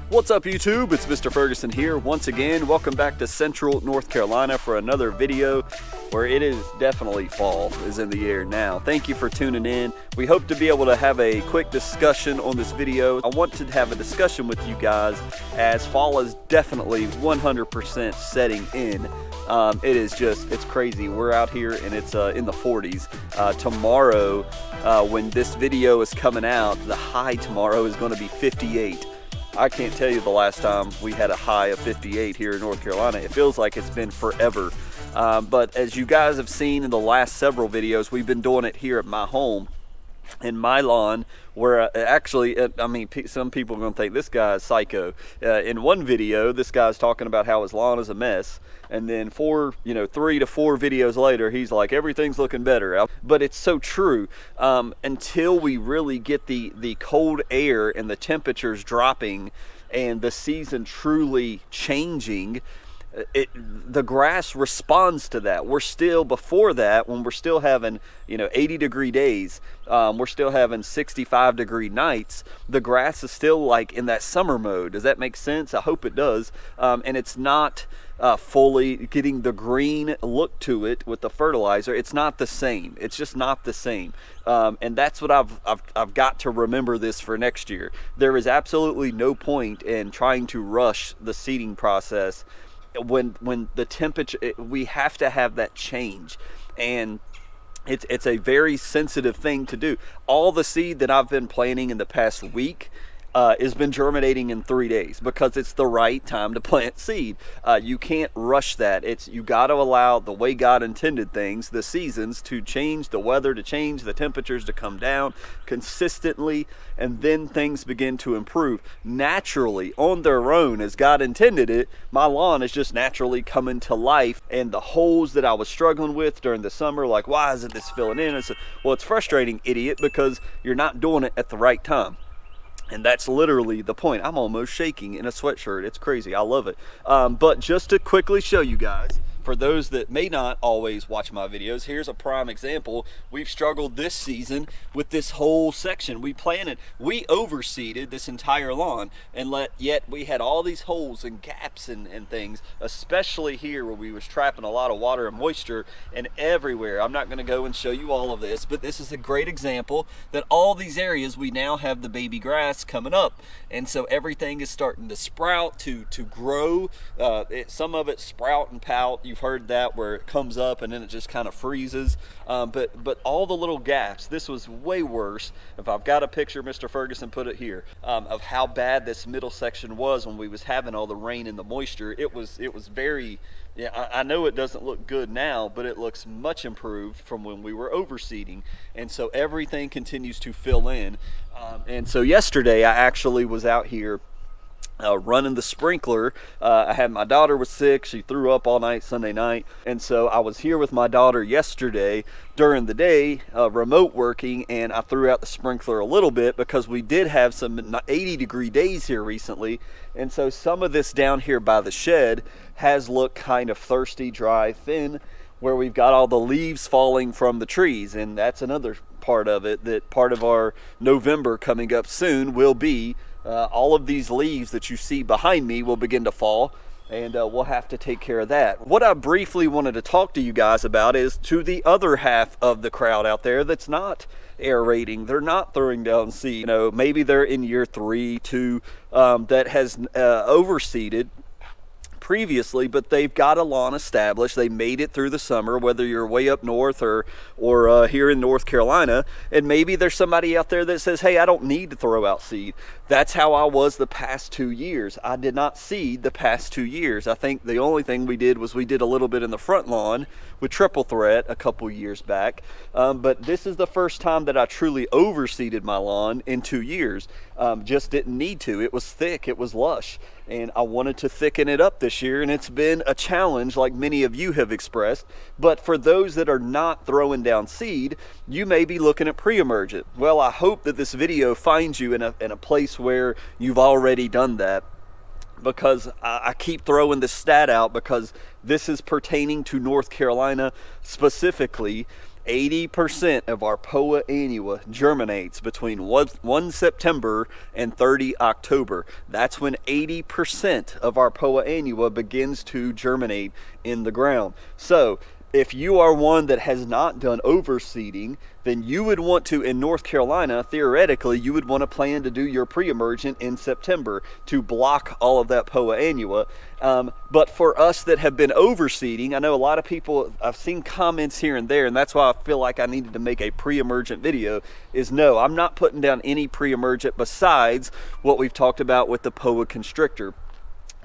What's up YouTube? It's Mr. Ferguson here once again. Welcome back to Central North Carolina for another video where it is definitely fall is in the air now. Thank you for tuning in. We hope to be able to have a quick discussion on this video. I want to have a discussion with you guys as fall is definitely 100% setting in. It's crazy. We're out here and it's in the 40s. Tomorrow, when this video is coming out, the high tomorrow is going to be 58. I can't tell you the last time we had a high of 58 here in North Carolina. It feels like it's been forever. But as you guys have seen in the last several videos, we've been doing it here at my home, in my lawn, where some people are going to think this guy is psycho. In one video, this guy's talking about how his lawn is a mess, and then 3 to 4 videos later, he's like, everything's looking better. But it's so true. Until we really get the cold air and the temperatures dropping and the season truly changing, the grass responds to that. We're still, before that, when we're still having 80-degree days, we're still having 65-degree nights, the grass is still like in that summer mode. Does that make sense? I hope it does. And it's not fully getting the green look to it with the fertilizer. It's not the same. It's just not the same. And that's what I've got to remember this for next year. There is absolutely no point in trying to rush the seeding process when the temperature, we have to have that change, and it's a very sensitive thing to do. All the seed that I've been planting in the past week has been germinating in 3 days because it's the right time to plant seed. You can't rush that. You got to allow the way God intended things, the seasons to change, the weather to change, the temperatures to come down consistently, and then things begin to improve naturally on their own as God intended it. My lawn is just naturally coming to life, and the holes that I was struggling with during the summer, like, why isn't this filling in? It's frustrating, idiot, because you're not doing it at the right time. And that's literally the point. I'm almost shaking in a sweatshirt. It's crazy. I love it. But just to quickly show you guys, for those that may not always watch my videos, here's a prime example. We've struggled this season with this whole section. We overseeded this entire lawn, and yet we had all these holes and gaps and things, especially here where we was trapping a lot of water and moisture, and everywhere. I'm not going to go and show you all of this, but this is a great example that all these areas we now have the baby grass coming up, and so everything is starting to sprout, to grow. Some of it sprout and pout. You've heard that, where it comes up and then it just kind of freezes. But all the little gaps, this was way worse. If I've got a picture, Mr. Ferguson put it here, of how bad this middle section was when we was having all the rain and the moisture. It was very, I know it doesn't look good now, but it looks much improved from when we were overseeding. And so everything continues to fill in. And so yesterday I actually was out here running the sprinkler. I had, my daughter was sick. She threw up all night Sunday night, and so I was here with my daughter yesterday during the day, remote working, and I threw out the sprinkler a little bit because we did have some 80-degree days here recently, and so some of this down here by the shed has looked kind of thirsty, dry, thin, where we've got all the leaves falling from the trees. And that's another part of it, that part of our November coming up soon will be all of these leaves that you see behind me will begin to fall, and we'll have to take care of that. What I briefly wanted to talk to you guys about is to the other half of the crowd out there that's not aerating, they're not throwing down seed. Maybe they're in year 3, 2, that has overseeded previously, but they've got a lawn established. They made it through the summer, whether you're way up north or here in North Carolina, and maybe there's somebody out there that says, hey, I don't need to throw out seed. That's how I was the past 2 years. I did not seed the past 2 years. I think the only thing we did was we did a little bit in the front lawn with triple threat a couple years back, but this is the first time that I truly overseeded my lawn in 2 years. Just didn't need to. It was thick, it was lush, and I wanted to thicken it up this year, and it's been a challenge like many of you have expressed. But for those that are not throwing down seed, you may be looking at pre-emergent. Well, I hope that this video finds you in a place where you've already done that, because I keep throwing this stat out because this is pertaining to North Carolina specifically. 80% of our Poa annua germinates between 1 September and 30 October. That's when 80% of our Poa annua begins to germinate in the ground. So if you are one that has not done overseeding, then you would want to, in North Carolina, theoretically, you would want to plan to do your pre-emergent in September to block all of that Poa annua. But for us that have been overseeding, I know a lot of people, I've seen comments here and there, and that's why I feel like I needed to make a pre-emergent video, is no, I'm not putting down any pre-emergent besides what we've talked about with the Poa constrictor,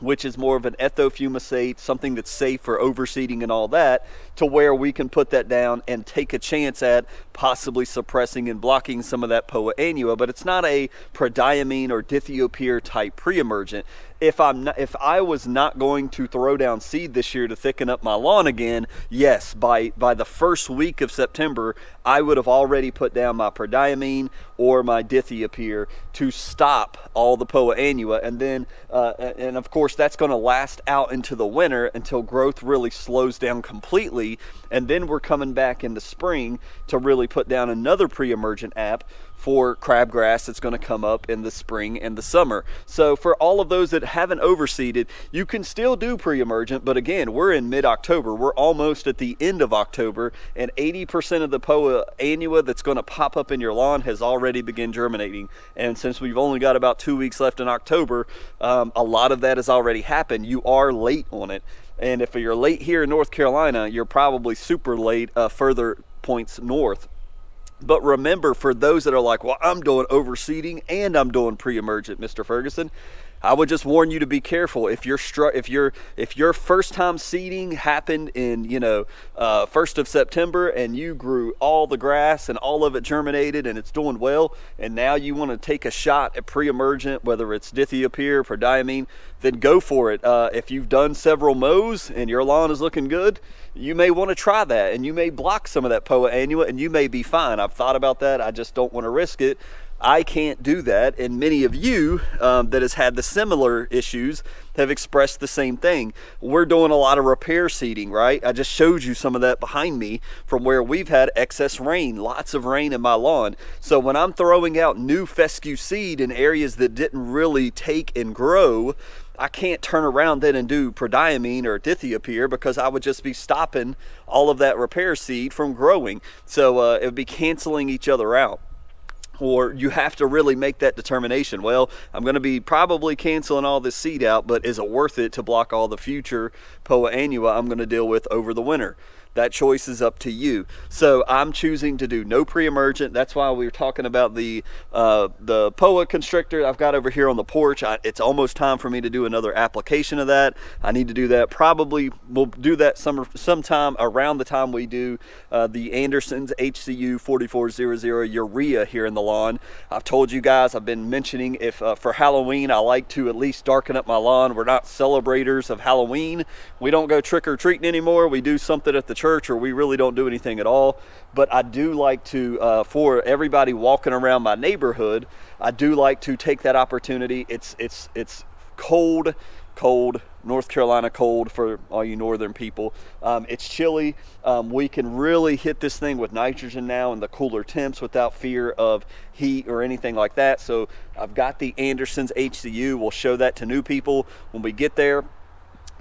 which is more of an ethofumicate, something that's safe for overseeding and all that, to where we can put that down and take a chance at possibly suppressing and blocking some of that Poa annua. But it's not a prodiamine or dithiopyr type pre-emergent. If I was not going to throw down seed this year to thicken up my lawn again, yes, by the first week of September, I would have already put down my prodiamine or my dithiopyr to stop all the Poa annua. And then, and of course, that's going to last out into the winter until growth really slows down completely. And then we're coming back in the spring to really put down another pre-emergent app for crabgrass that's going to come up in the spring and the summer. So for all of those that haven't overseeded, you can still do pre-emergent, but again, we're in mid-October. We're almost at the end of October, and 80% of the Poa annua that's going to pop up in your lawn has already begun germinating. And since we've only got about 2 weeks left in October, a lot of that has already happened. You are late on it. And if you're late here in North Carolina, you're probably super late further points north. But remember, for those that are like, well, I'm doing overseeding and I'm doing pre-emergent, Mr. Ferguson, I would just warn you to be careful. If your first time seeding happened in 1st of September and you grew all the grass and all of it germinated and it's doing well, and now you want to take a shot at pre-emergent, whether it's dithiopyr, prodiamine, then go for it. If you've done several mows and your lawn is looking good, you may want to try that, and you may block some of that Poa annua, and you may be fine. I've thought about that. I just don't want to risk it. I can't do that, and many of you that has had the similar issues have expressed the same thing. We're doing a lot of repair seeding, right? I just showed you some of that behind me from where we've had excess rain, lots of rain in my lawn. So when I'm throwing out new fescue seed in areas that didn't really take and grow, I can't turn around then and do prodiamine or dithiopyr, because I would just be stopping all of that repair seed from growing. So it would be canceling each other out. Or you have to really make that determination. Well, I'm going to be probably canceling all this seed out, but is it worth it to block all the future Poa annua I'm going to deal with over the winter? That choice is up to you. So I'm choosing to do no pre-emergent. That's why we were talking about the Poa constrictor I've got over here on the porch. It's almost time for me to do another application of that. I need to do that. Probably we'll do that sometime around the time we do the Anderson's HCU 4400 urea here in the lawn. I've told you guys, I've been mentioning, if for Halloween I like to at least darken up my lawn. We're not celebrators of Halloween. We don't go trick-or-treating anymore. We do something at the church, or we really don't do anything at all. But I do like to, for everybody walking around my neighborhood, I do like to take that opportunity. It's cold, North Carolina cold for all you northern people. It's chilly. We can really hit this thing with nitrogen now in the cooler temps without fear of heat or anything like that. So I've got the Anderson's HCU. We'll show that to new people when we get there,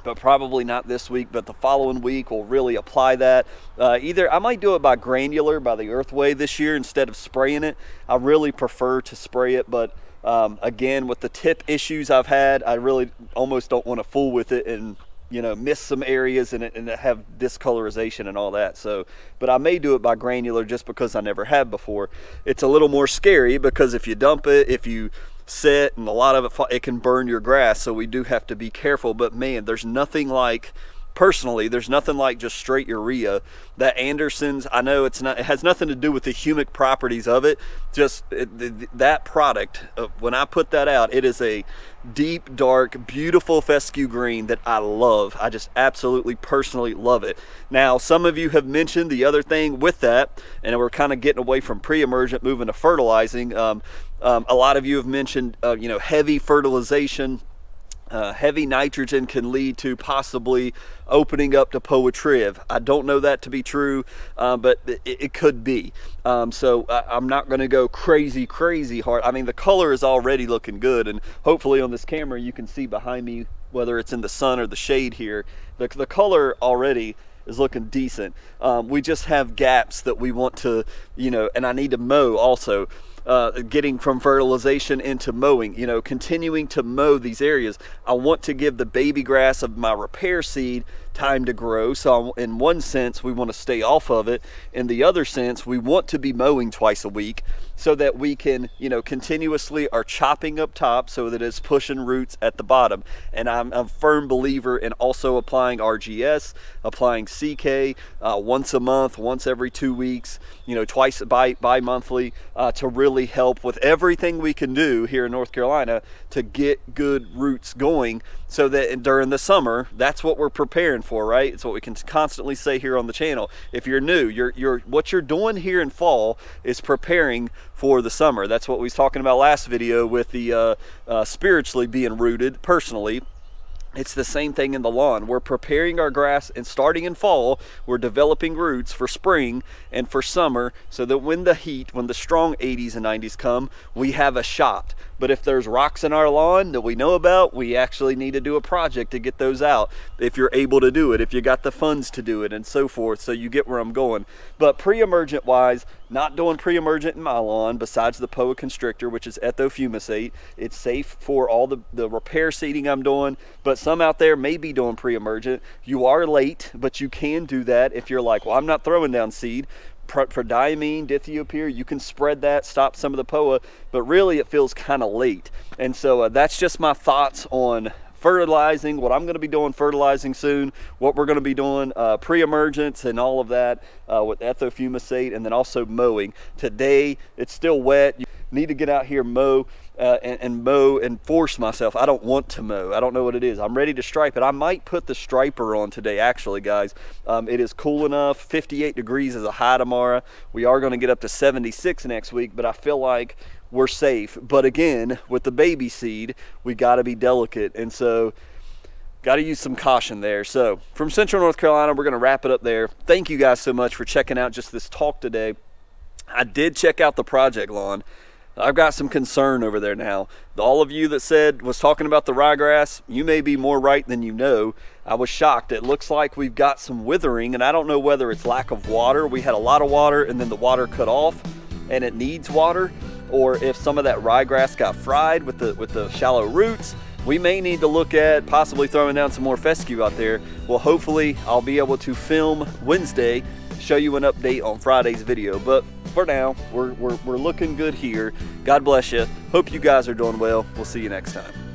but probably not this week, but the following week we'll really apply that. Either I might do it by granular, by the Earthway this year instead of spraying it. I really prefer to spray it, but again, with the tip issues I've had, I really almost don't want to fool with it and miss some areas and have discolorization and all that. So, but I may do it by granular just because I never have before. It's a little more scary because if you dump it, if you sit, and a lot of it can burn your grass, so we do have to be careful. But man, there's nothing like, personally, there's nothing like just straight urea. That Anderson's, I know it has nothing to do with the humic properties of it, just that product, when I put that out, it is a deep, dark, beautiful fescue green that I love. I just absolutely personally love it. Now, some of you have mentioned the other thing with that, and we're kind of getting away from pre-emergent, moving to fertilizing. A lot of you have mentioned heavy fertilization. heavy nitrogen can lead to possibly opening up to poa-triv. I don't know that to be true, but it could be. So I'm not going to go crazy hard. I mean, the color is already looking good, and hopefully on this camera you can see behind me, whether it's in the sun or the shade here, the color already is looking decent. We just have gaps that we want to, and I need to mow also. Getting from fertilization into mowing, continuing to mow these areas. I want to give the baby grass of my repair seed time to grow. So in one sense, we want to stay off of it. In the other sense, we want to be mowing twice a week so that we can, continuously are chopping up top so that it's pushing roots at the bottom. And I'm a firm believer in also applying RGS, applying CK once a month, once every 2 weeks, twice bi-monthly to really help with everything we can do here in North Carolina to get good roots going, so that during the summer, that's what we're preparing for, right? It's what we can constantly say here on the channel. If you're new, what you're doing here in fall is preparing for the summer. That's what we was talking about last video with the spiritually being rooted personally. It's the same thing in the lawn. We're preparing our grass, and starting in fall, we're developing roots for spring and for summer, so that when the strong 80s and 90s come, we have a shot. But if there's rocks in our lawn that we know about, we actually need to do a project to get those out. If you're able to do it, if you got the funds to do it, and so forth, so you get where I'm going. But pre-emergent wise, not doing pre-emergent in my lawn besides the POA constrictor, which is ethofumicate. It's safe for all the repair seeding I'm doing, but some out there may be doing pre-emergent. You are late, but you can do that if you're like, well, I'm not throwing down seed. Prodiamine, dithiopyr, you can spread that, stop some of the POA, but really it feels kind of late. And so that's just my thoughts on fertilizing, what I'm going to be doing fertilizing soon, what we're going to be doing pre-emergence and all of that with ethofumicate, and then also mowing. Today it's still wet. You need to get out here, mow and mow and force myself. I don't want to mow. I don't know what it is. I'm ready to stripe it. I might put the striper on today, actually, guys. It is cool enough. 58 degrees is a high tomorrow. We are going to get up to 76 next week, but I feel like we're safe. But again, with the baby seed, we got to be delicate, and so got to use some caution there. So from Central North Carolina, we're going to wrap it up there. Thank you guys so much for checking out just this talk today. I did check out the project lawn. I've got some concern over there now. All of you that was talking about the ryegrass, you may be more right than you know. I was shocked. It looks like we've got some withering, and I don't know whether it's lack of water. We had a lot of water and then the water cut off and it needs water, or if some of that ryegrass got fried with the shallow roots. We may need to look at possibly throwing down some more fescue out there. Well, hopefully I'll be able to film Wednesday, show you an update on Friday's video. But for now, we're looking good here. God bless you. Hope you guys are doing well. We'll see you next time.